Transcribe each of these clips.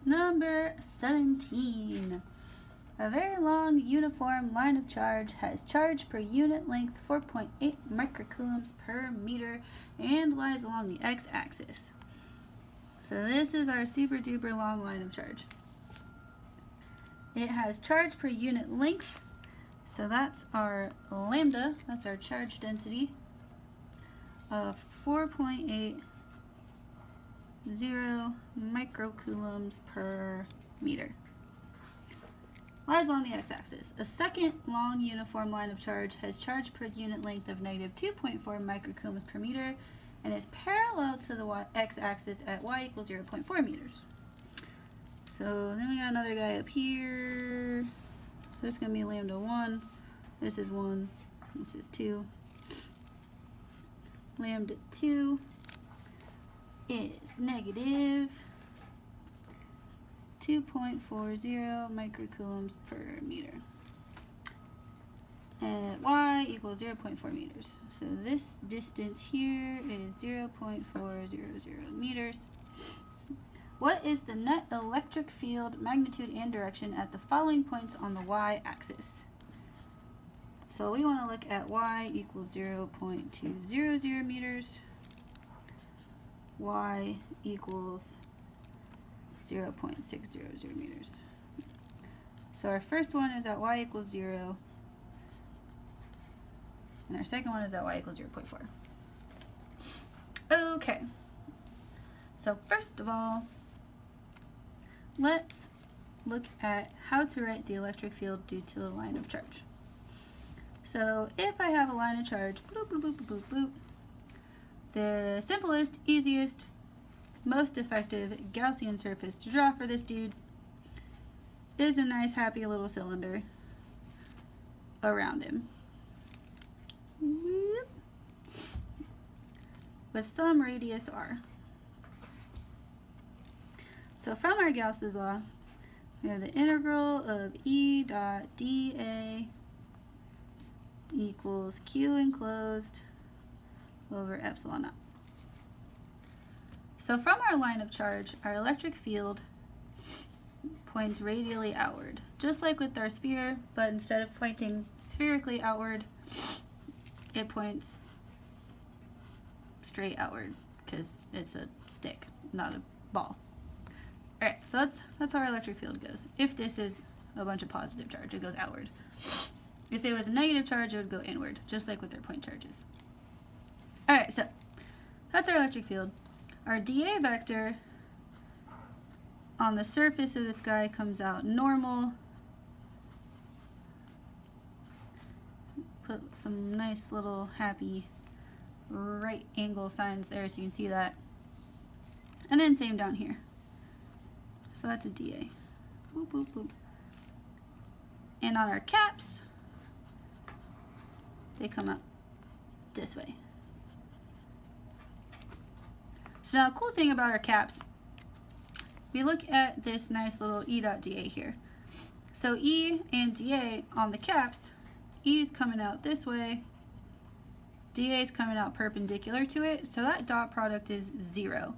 Number 17. A very long uniform line of charge has charge per unit length 4.8 microcoulombs per meter and lies along the x-axis. So this is our super duper long line of charge. It has charge per unit length, so that's our lambda, that's our charge density, of 4.80 microcoulombs per meter. Lies along the x-axis. A second long uniform line of charge has charge per unit length of negative 2.4 microcoulombs per meter and is parallel to the x-axis at y equals 0.4 meters. So then we got another guy up here. This is going to be lambda 1. This is 1. This is 2. Lambda 2 is negative 2.40 microcoulombs per meter. And y equals 0.4 meters. So this distance here is 0.400 meters. What is the net electric field magnitude and direction at the following points on the y-axis? So we want to look at y equals 0.200 meters. Y equals 0.600 meters. So our first one is at y equals 0. And our second one is at y equals 0.4. Okay. So first of all, let's look at how to write the electric field due to a line of charge. So if I have a line of charge, boop, boop, boop, boop, boop, the simplest, easiest, most effective Gaussian surface to draw for this dude is a nice happy little cylinder around him. With some radius r. So from our Gauss's law, we have the integral of E dot dA equals Q enclosed over epsilon naught. So from our line of charge, our electric field points radially outward, just like with our sphere, but instead of pointing spherically outward, it points straight outward because it's a stick, not a ball. Alright, so that's how our electric field goes. If this is a bunch of positive charge, it goes outward. If it was a negative charge, it would go inward, just like with our point charges. Alright, so that's our electric field. Our dA vector on the surface of this guy comes out normal. Put some nice little happy right angle signs there so you can see that. And then same down here. So that's a dA. Boop, boop, boop. And on our caps, they come up this way. So now the cool thing about our caps, we look at this nice little E dot dA here. So E and dA on the caps, E is coming out this way, dA is coming out perpendicular to it, so that dot product is 0.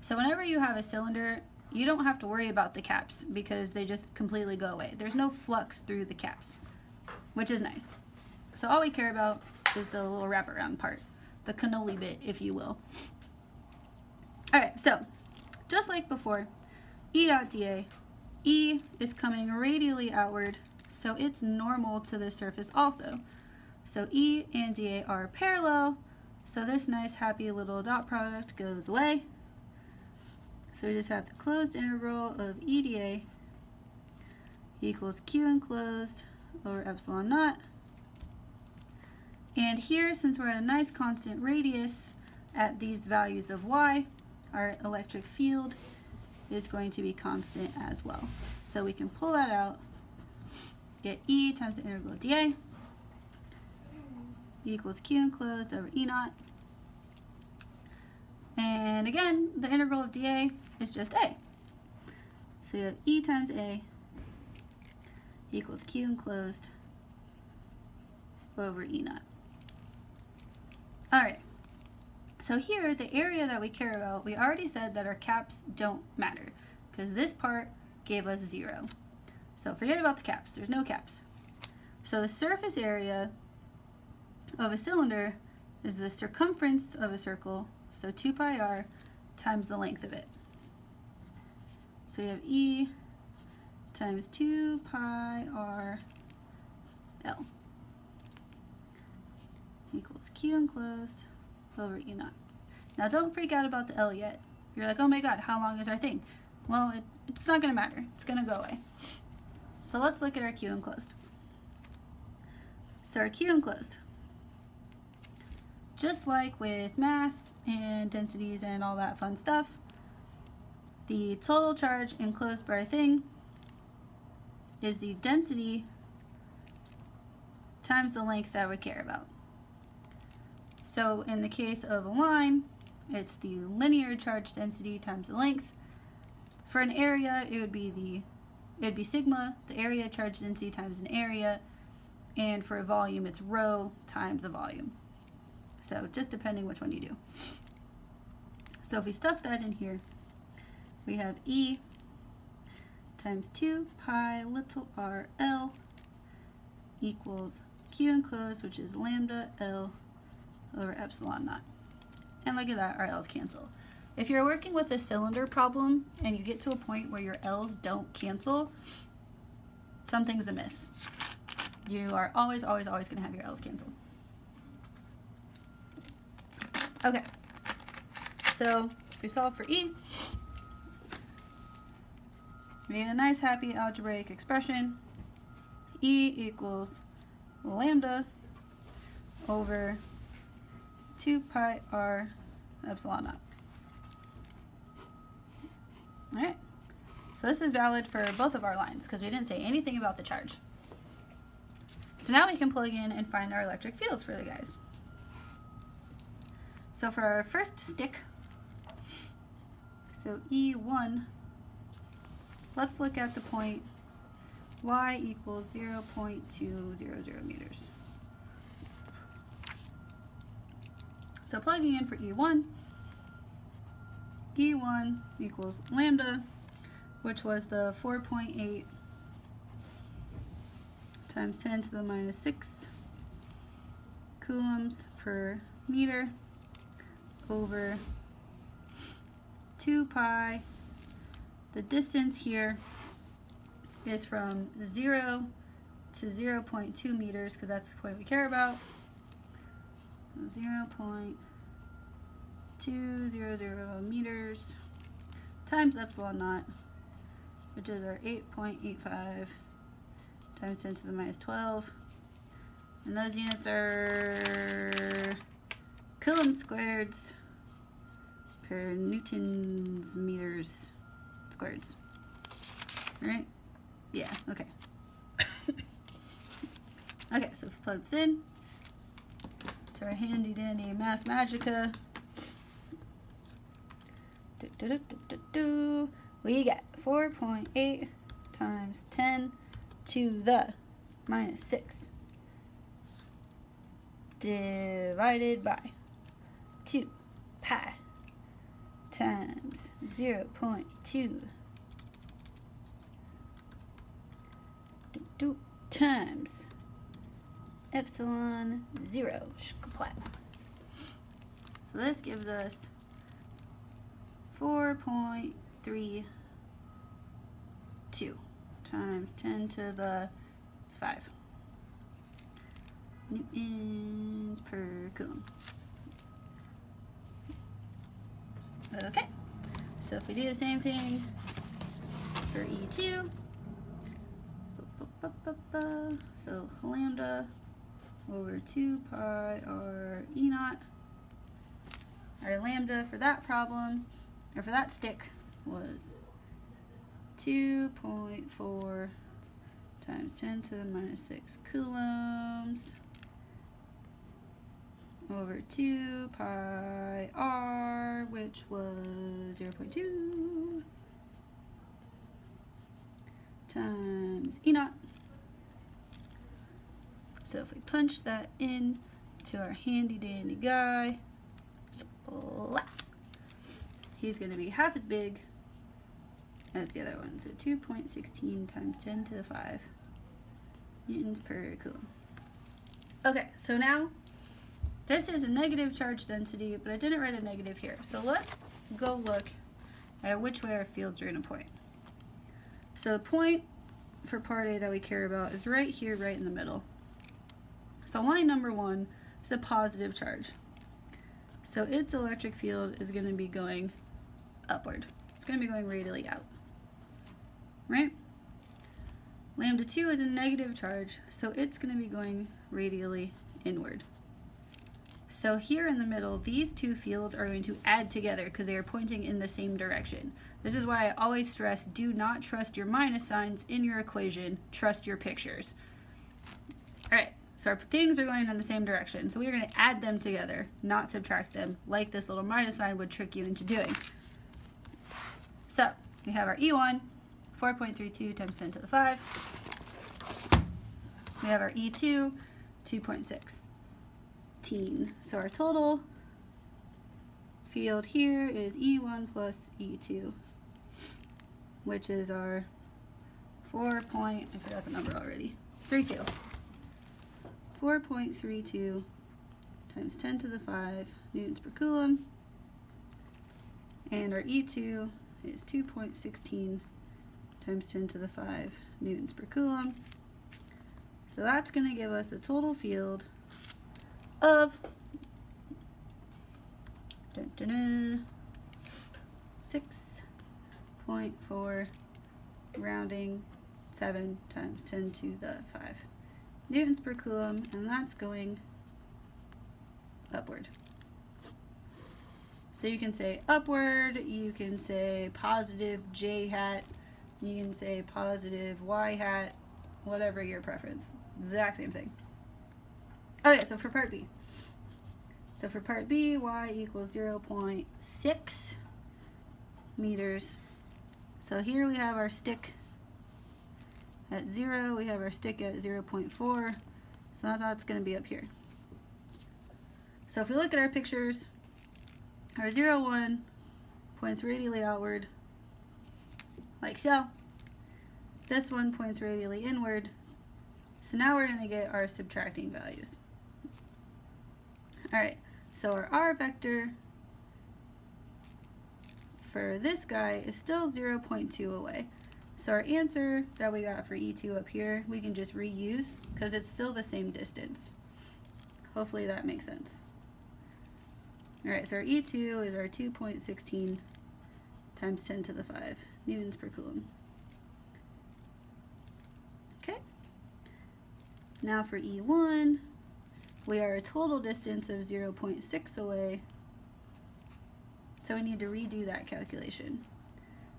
So whenever you have a cylinder, you don't have to worry about the caps because they just completely go away. There's no flux through the caps, which is nice. So all we care about is the little wraparound part, the cannoli bit, if you will. Alright, so just like before, E dot dA, E is coming radially outward, so it's normal to the surface also. So E and dA are parallel, so this nice happy little dot product goes away. So we just have the closed integral of E dA equals Q enclosed over epsilon naught. And here, since we're at a nice constant radius at these values of y, our electric field is going to be constant as well. So we can pull that out, get E times the integral of dA equals Q enclosed over E naught. And again, the integral of dA is just A. So we have E times A equals Q enclosed over E naught. Alright, so here, the area that we care about, we already said that our caps don't matter. because this part gave us 0. So forget about the caps. There's no caps. So the surface area of a cylinder is the circumference of a circle, so 2 pi r times the length of it. So you have E times 2 pi r L equals Q enclosed over E naught. Now don't freak out about the L yet. You're like, oh my god, how long is our thing? Well, it's not going to matter. It's going to go away. So let's look at our Q enclosed. So our Q enclosed, just like with mass and densities and all that fun stuff, the total charge enclosed by our thing is the density times the length that we care about. So in the case of a line, it's the linear charge density times the length. For an area, it would be sigma, the area charge density times an area, and for a volume, it's rho times the volume. So just depending which one you do. So if we stuff that in here, we have E times 2 pi little r L equals Q enclosed, which is lambda L over epsilon naught. And look at that, our L's cancel. If you're working with a cylinder problem and you get to a point where your L's don't cancel, something's amiss. You are always, always, always going to have your L's canceled. Okay, so if we solve for E, we get a nice happy algebraic expression. E equals lambda over 2 pi r epsilon naught. Alright, so this is valid for both of our lines because we didn't say anything about the charge. So now we can plug in and find our electric fields for the guys. So for our first stick, so E1, let's look at the point y equals 0.200 meters. So plugging in for E1, E1 equals lambda, which was the 4.8 times 10 to the minus 6 coulombs per meter over 2 pi. The distance here is from 0 to 0.2 meters because that's the point we care about. 0.200 meters times epsilon naught, which is our 8.85 times 10 to the minus 12. And those units are coulombs squareds per newtons meters squareds. Right? Yeah, okay. Okay, so if we plug this in to our handy dandy Math Magica, we get 4.8 times 10 to the minus 6 divided by 2 pi times 0.2 times epsilon 0. So this gives us 4.32 times 10 to the 5 newtons per coulomb. Okay, so if we do the same thing for E2, so lambda over 2 pi r E naught. Our lambda for that problem, or for that stick, was 2.4 times 10 to the minus 6 coulombs over 2 pi r, which was 0.2 times E naught. So if we punch that in to our handy dandy guy, splat, he's going to be half as big as the other one. So 2.16 times 10 to the 5 newtons per coulomb. Okay, so now this is a negative charge density, but I didn't write a negative here. So let's go look at which way our fields are going to point. So the point for part A that we care about is right here, right in the middle. So line number 1 is a positive charge. So its electric field is going to be going upward. It's going to be going radially out, right? Lambda 2 is a negative charge, so it's going to be going radially inward. So here in the middle, these two fields are going to add together because they are pointing in the same direction. This is why I always stress, do not trust your minus signs in your equation, trust your pictures. All right, so our things are going in the same direction, so we are going to add them together, not subtract them, like this little minus sign would trick you into doing. So we have our E1, 4.32 times 10 to the 5. We have our E2, 2.16. So our total field here is E1 plus E2, which is our 4.32. 4.32 times 10 to the 5 newtons per coulomb. And our E2 is 2.16 times 10 to the 5 newtons per coulomb. So that's going to give us a total field of 6.4 rounding 7 times 10 to the 5 newtons per coulomb, and that's going upward. So you can say upward, you can say positive J hat, you can say positive Y hat, whatever your preference. Exact same thing. Okay, so for part B. So for part B, Y equals 0.6 meters. So here we have our stick at 0, we have our stick at 0.4, so that's going to be up here. So if we look at our pictures, our 0, 1 points radially outward, like so. This one points radially inward. So now we're going to get our subtracting values. Alright, so our R vector for this guy is still 0.2 away. So our answer that we got for E2 up here, we can just reuse because it's still the same distance. Hopefully that makes sense. Alright, so our E2 is our 2.16 times 10 to the 5 newtons per coulomb. Okay. Now for E1, we are a total distance of 0.6 away. So we need to redo that calculation.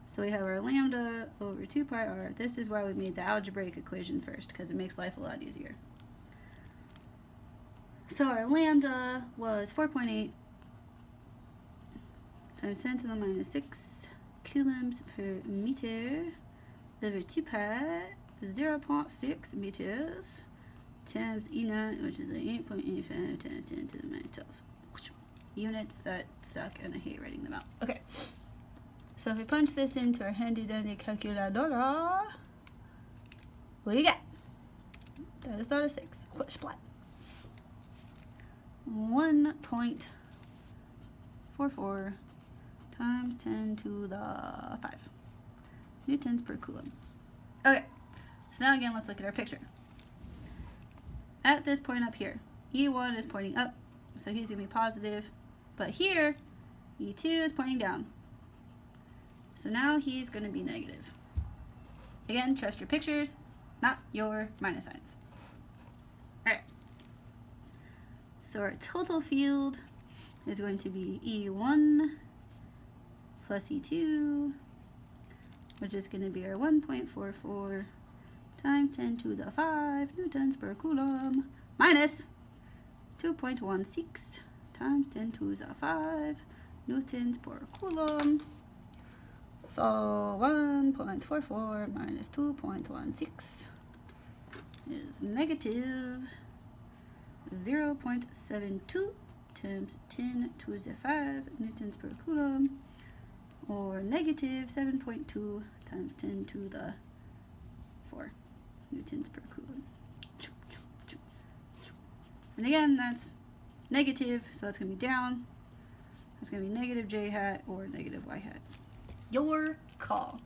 So we have our lambda over 2 pi r. This is why we made the algebraic equation first, because it makes life a lot easier. So our lambda was 4.8 times 10 to the minus 6 coulombs per meter over 2 pi, 0.6 meters times E0, which is 8.85 times 10 to the minus 12. Units that suck and I hate writing them out. Okay. So if we punch this into our handy dandy calculator, what do you get? That is not a 6. Flish flat. 1.44 times 10 to the 5 newtons per coulomb. Okay, so now again, let's look at our picture. At this point up here, E1 is pointing up, so he's going to be positive, but here, E2 is pointing down. So now he's going to be negative. Again, trust your pictures, not your minus signs. Alright. So our total field is going to be E1 plus E2, which is going to be our 1.44 times 10 to the 5 newtons per coulomb minus 2.16 times 10 to the 5 newtons per coulomb. So 1.44 minus 2.16 is negative 0.72 times 10 to the 5 newtons per coulomb. or negative 7.2 times 10 to the 4 newtons per coulomb. And again, that's negative, so that's going to be down. That's going to be negative j hat or negative y hat. Your call.